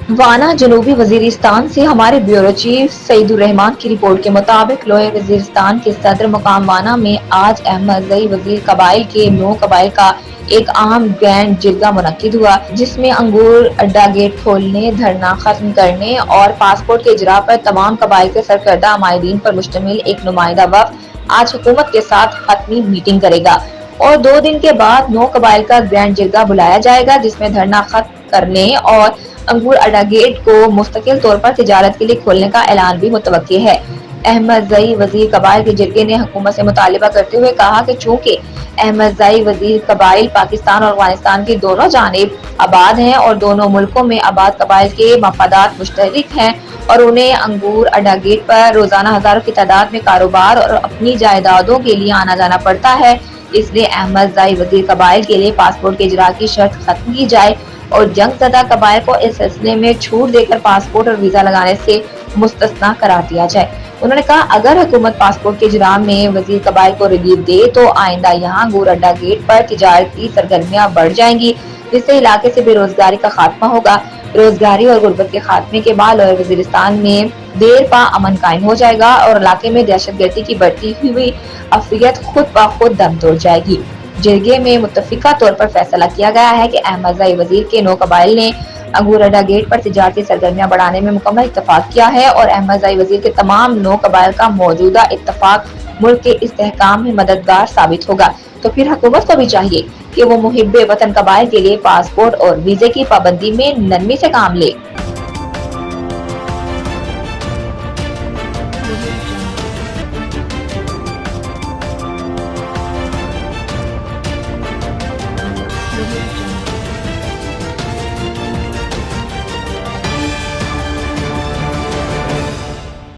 वाना जनूबी वजीरिस्तान से हमारे ब्यूरो चीफ सईदुर रहमान की रिपोर्ट के मुताबिक लोअर वजीरिस्तान के सदर मुकाम वाना में आज अहमदज़ई वजीर कबाइल के 9 कबाइल का एक अहम ग्रैंड जिरगा मुनक्किद हुआ, जिसमें अंगूर अड्डा गेट खोलने, धरना खत्म करने और पासपोर्ट के इजरा पर तमाम कबाइल के सरकर्दा अमायदीन पर मुश्तमिल एक नुमाइंदा वफ्द आज हुकूमत के साथ हतमी मीटिंग करेगा और 2 दिन के बाद 9 कबाइल का ग्रैंड जिरगा बुलाया जाएगा, जिसमें धरना खत्म करने और अंगूर अड्डा गेट को मुस्तकिल तौर पर तिजारत के लिए खोलने का ऐलान भी मुतवक्की है। अहमदज़ई वजीर कबाइल के जिरगे ने हुकूमत से मुतालिबा करते हुए कहा कि चूंकि अहमदज़ई वजीर कबाइल पाकिस्तान और अफगानिस्तान की दोनों जानिब आबाद हैं और दोनों मुल्कों में आबाद कबाइल के मफादात मुश्तरक हैं और उन्हें अंगूर अड्डा गेट पर रोजाना हजारों की तादाद में कारोबार और अपनी जायदादों के लिए आना जाना पड़ता है, इसलिए अहमदज़ई वजीर कबाइल के लिए पासपोर्ट के इजरा की शर्त खत्म की जाए और जंग ज़दा कबाइल को इस सिलसिले में छूट देकर पासपोर्ट और वीजा लगाने से मुस्तस्ना करार दिया जाए। उन्होंने कहा, अगर हुकूमत पासपोर्ट के इजरा में वजीर कबाइल को रिलीफ दे तो आइंदा यहाँ अंगूर अड्डा गेट पर तिजारती सरगर्मियां बढ़ जाएंगी, जिससे इलाके से बेरोजगारी का खात्मा होगा। बेरोजगारी और गुर्बत के खात्मे के बाद लोअर वजीरिस्तान में देर पा अमन कायम हो जाएगा और इलाके में दहशतगर्दी की बढ़ती हुई अफियत खुद ब खुद दम तोड़ जाएगी। जिरगे में मुत्तफिका तौर पर फैसला किया गया है कि अहमदज़ई वजीर के 9 कबाइल ने अंगूर अड्डा गेट पर तिजारती सरगर्मियां बढ़ाने में मुकम्मल इत्तफाक किया है और अहमदज़ई वजीर के तमाम 9 कबाइल का मौजूदा इत्तफाक मुल्क के इस्तेहकाम में मददगार साबित होगा। तो फिर हुकूमत को भी चाहिए कि वो मुहिब्बे वतन कबाइल के लिए पासपोर्ट और वीजे की पाबंदी में नरमी से काम ले।